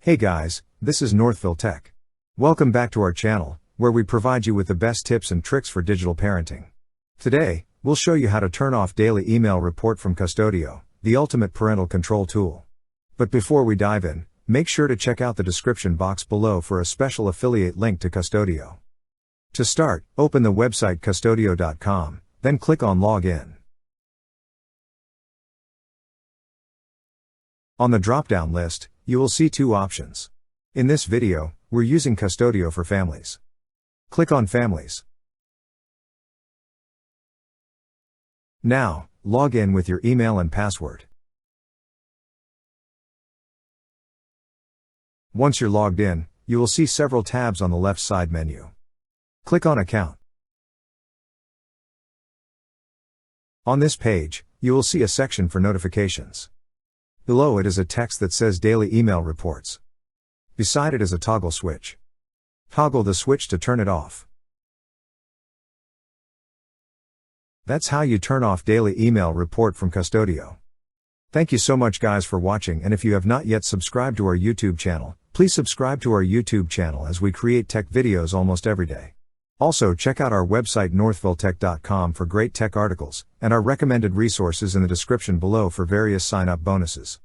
Hey guys, this is Northville Tech. Welcome back to our channel, where we provide you with the best tips and tricks for digital parenting. Today, we'll show you how to turn off daily email report from Qustodio, the ultimate parental control tool. But before we dive in, make sure to check out the description box below for a special affiliate link to Qustodio. To start, open the website Qustodio.com, then click on Login. On the drop-down list, you will see two options. In this video, we're using Qustodio for families. Click on Families. Now, log in with your email and password. Once you're logged in, you will see several tabs on the left side menu. Click on Account. On this page, you will see a section for notifications. Below it is a text that says Daily Email Reports. Beside it is a toggle switch. Toggle the switch to turn it off. That's how you turn off Daily Email Report from Qustodio. Thank you so much guys for watching, and if you have not yet subscribed to our YouTube channel, please subscribe to our YouTube channel as we create tech videos almost every day. Also check out our website northvilletech.com for great tech articles, and our recommended resources in the description below for various sign-up bonuses.